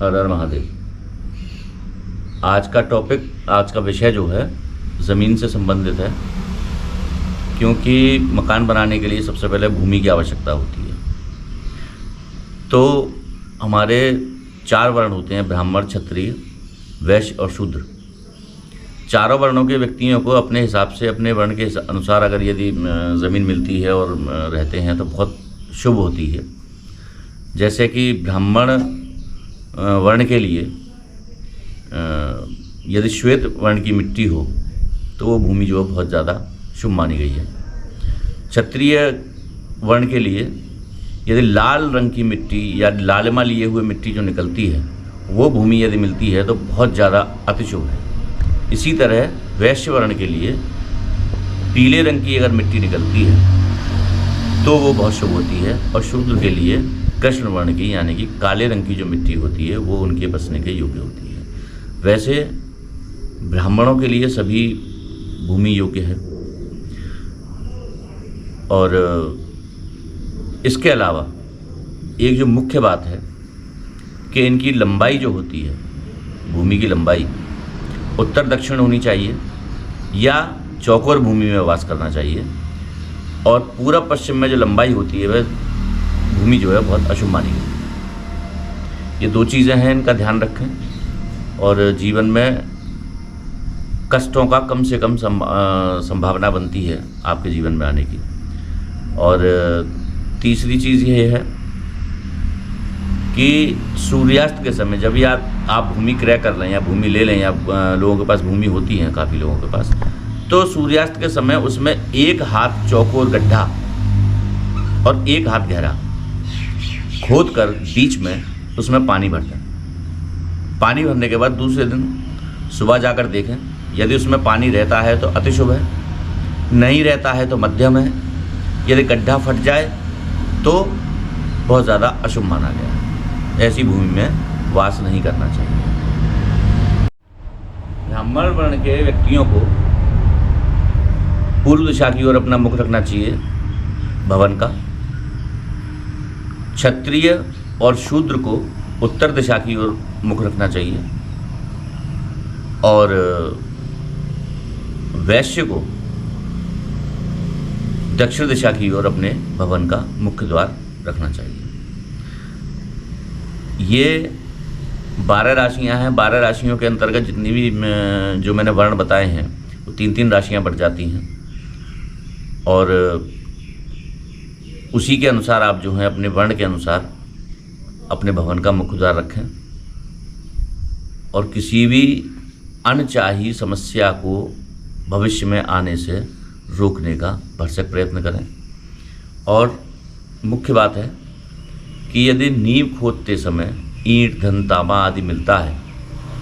हर हर महादेव। आज का टॉपिक, आज का विषय जो है ज़मीन से संबंधित है, क्योंकि मकान बनाने के लिए सबसे पहले भूमि की आवश्यकता होती है। तो हमारे 4 वर्ण होते हैं, ब्राह्मण, क्षत्रिय, वैश्य और शूद्र। चारों वर्णों के व्यक्तियों को अपने हिसाब से, अपने वर्ण के अनुसार अगर यदि ज़मीन मिलती है और रहते हैं तो बहुत शुभ होती है। जैसे कि ब्राह्मण वर्ण के लिए यदि श्वेत वर्ण की मिट्टी हो तो वो भूमि जो है बहुत ज़्यादा शुभ मानी गई है। क्षत्रिय वर्ण के लिए यदि लाल रंग की मिट्टी या लालिमा लिए हुए मिट्टी जो निकलती है वो भूमि यदि मिलती है तो बहुत ज़्यादा अतिशुभ है। इसी तरह वैश्य वर्ण के लिए पीले रंग की अगर मिट्टी निकलती है तो वो बहुत शुभ होती है। और शूद्र के लिए कृष्ण वर्ण की यानी कि काले रंग की जो मिट्टी होती है वो उनके बसने के योग्य होती है। वैसे ब्राह्मणों के लिए सभी भूमि योग्य है। और इसके अलावा एक जो मुख्य बात है कि इनकी लंबाई जो होती है, भूमि की लंबाई उत्तर दक्षिण होनी चाहिए या चौकोर भूमि में वास करना चाहिए। और पूरब पश्चिम में जो लंबाई होती है वह भूमि जो है बहुत अशुभ मानी गई है। ये 2 चीज़ें हैं, इनका ध्यान रखें और जीवन में कष्टों का कम से कम संभावना बनती है आपके जीवन में आने की। और तीसरी चीज़ ये है कि सूर्यास्त के समय जब भी आप भूमि क्रय कर लें या भूमि ले लें, या लोगों के पास भूमि होती है, काफ़ी लोगों के पास, तो सूर्यास्त के समय उसमें 1 हाथ चौकोर गड्ढा और 1 हाथ गहरा खोद कर बीच में उसमें पानी भरते हैं। पानी भरने के बाद दूसरे दिन सुबह जाकर देखें, यदि उसमें पानी रहता है तो अतिशुभ है, नहीं रहता है तो मध्यम है, यदि गड्ढा फट जाए तो बहुत ज़्यादा अशुभ माना गया है। ऐसी भूमि में वास नहीं करना चाहिए। ब्राह्मण वर्ण के व्यक्तियों को पूर्व दिशा की ओर अपना मुख रखना चाहिए भवन का। क्षत्रिय और शूद्र को उत्तर दिशा की ओर मुख रखना चाहिए। और वैश्य को दक्षिण दिशा की ओर अपने भवन का मुख्य द्वार रखना चाहिए। ये 12 राशियां हैं। 12 राशियों के अंतर्गत जितनी भी जो मैंने वर्ण बताए हैं वो 3-3 राशियां बढ़ जाती हैं। और उसी के अनुसार आप जो हैं अपने वर्ण के अनुसार अपने भवन का मुख्य द्वार रखें और किसी भी अनचाही समस्या को भविष्य में आने से रोकने का भरसक प्रयत्न करें। और मुख्य बात है कि यदि नींव खोदते समय ईंट, धन, तांबा आदि मिलता है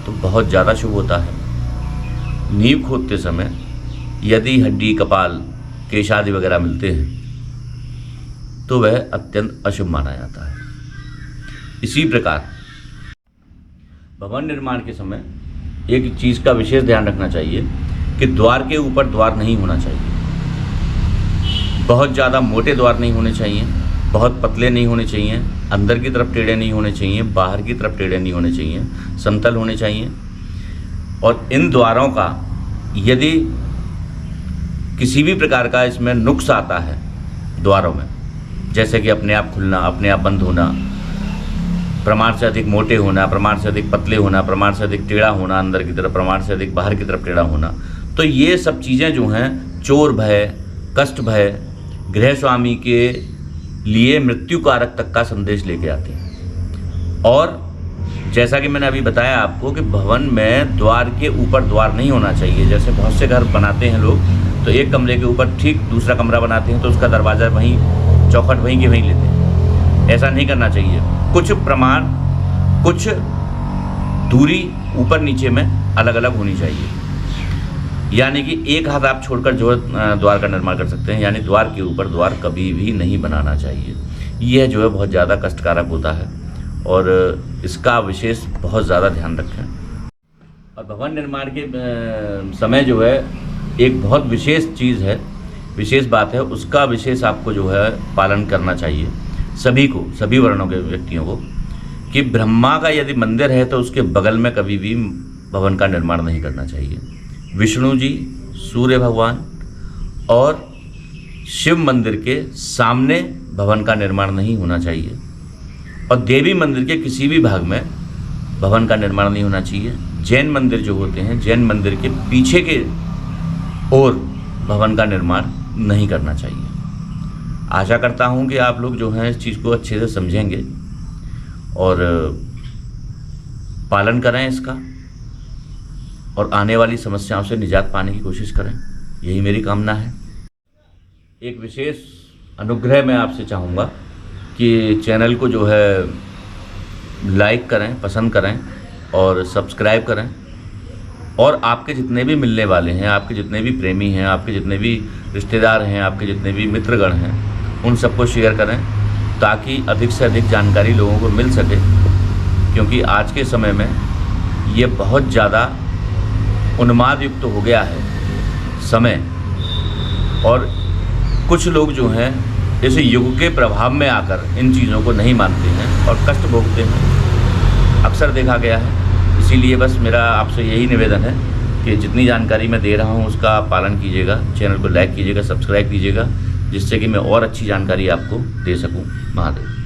तो बहुत ज़्यादा शुभ होता है। नींव खोदते समय यदि हड्डी, कपाल, केश आदि वगैरह मिलते हैं तो वह अत्यंत अशुभ माना जाता है। इसी प्रकार भवन निर्माण के समय एक चीज़ का विशेष ध्यान रखना चाहिए कि द्वार के ऊपर द्वार नहीं होना चाहिए। बहुत ज़्यादा मोटे द्वार नहीं होने चाहिए, बहुत पतले नहीं होने चाहिए, अंदर की तरफ टेढ़े नहीं होने चाहिए, बाहर की तरफ टेढ़े नहीं होने चाहिए, समतल होने चाहिए। और इन द्वारों का यदि किसी भी प्रकार का इसमें नुक्स आता है द्वारों में, जैसे कि अपने आप खुलना, अपने आप बंद होना, प्रमाण से अधिक मोटे होना, प्रमाण से अधिक पतले होना, प्रमाण से अधिक टेढ़ा होना अंदर की तरफ, प्रमाण से अधिक बाहर की तरफ टेढ़ा होना, तो ये सब चीज़ें जो हैं चोर भय, कष्ट भय, गृह स्वामी के लिए मृत्यु कारक तक का संदेश लेके आते हैं। और जैसा कि मैंने अभी बताया आपको कि भवन में द्वार के ऊपर द्वार नहीं होना चाहिए। जैसे बहुत से घर बनाते हैं लोग, तो एक कमरे के ऊपर ठीक दूसरा कमरा बनाते हैं तो उसका दरवाज़ा वहीं, चौखट वहीं के वहीं लेते हैं। ऐसा नहीं करना चाहिए। कुछ प्रमाण, कुछ दूरी ऊपर नीचे में अलग अलग होनी चाहिए। यानी कि 1 हाथ आप छोड़कर जो द्वार का निर्माण कर सकते हैं, यानी द्वार के ऊपर द्वार कभी भी नहीं बनाना चाहिए। यह जो है बहुत ज़्यादा कष्टकारक होता है और इसका विशेष बहुत ज़्यादा ध्यान रखें। और भवन निर्माण के समय जो है एक बहुत विशेष चीज़ है, विशेष बात है, उसका विशेष आपको जो है पालन करना चाहिए सभी को, सभी वर्णों के व्यक्तियों को, कि ब्रह्मा का यदि मंदिर है तो उसके बगल में कभी भी भवन का निर्माण नहीं करना चाहिए। विष्णु जी, सूर्य भगवान और शिव मंदिर के सामने भवन का निर्माण नहीं होना चाहिए और देवी मंदिर के किसी भी भाग में भवन का निर्माण नहीं होना चाहिए। जैन मंदिर जो होते हैं, जैन मंदिर के पीछे के ओर भवन का निर्माण नहीं करना चाहिए। आशा करता हूं कि आप लोग जो हैं इस चीज़ को अच्छे से समझेंगे और पालन करें इसका और आने वाली समस्याओं से निजात पाने की कोशिश करें, यही मेरी कामना है। एक विशेष अनुग्रह मैं आपसे चाहूँगा कि चैनल को जो है लाइक करें, पसंद करें और सब्सक्राइब करें और आपके जितने भी मिलने वाले हैं, आपके जितने भी प्रेमी हैं, आपके जितने भी रिश्तेदार हैं, आपके जितने भी मित्रगण हैं, उन सबको शेयर करें ताकि अधिक से अधिक जानकारी लोगों को मिल सके। क्योंकि आज के समय में ये बहुत ज़्यादा उन्माद युक्त हो गया है समय और कुछ लोग जो हैं इस युग के प्रभाव में आकर इन चीज़ों को नहीं मानते हैं और कष्ट भोगते हैं, अक्सर देखा गया है। इसीलिए बस मेरा आपसे यही निवेदन है कि जितनी जानकारी मैं दे रहा हूँ उसका पालन कीजिएगा, चैनल को लाइक कीजिएगा, सब्सक्राइब कीजिएगा, जिससे कि मैं और अच्छी जानकारी आपको दे सकूँ। महादेव।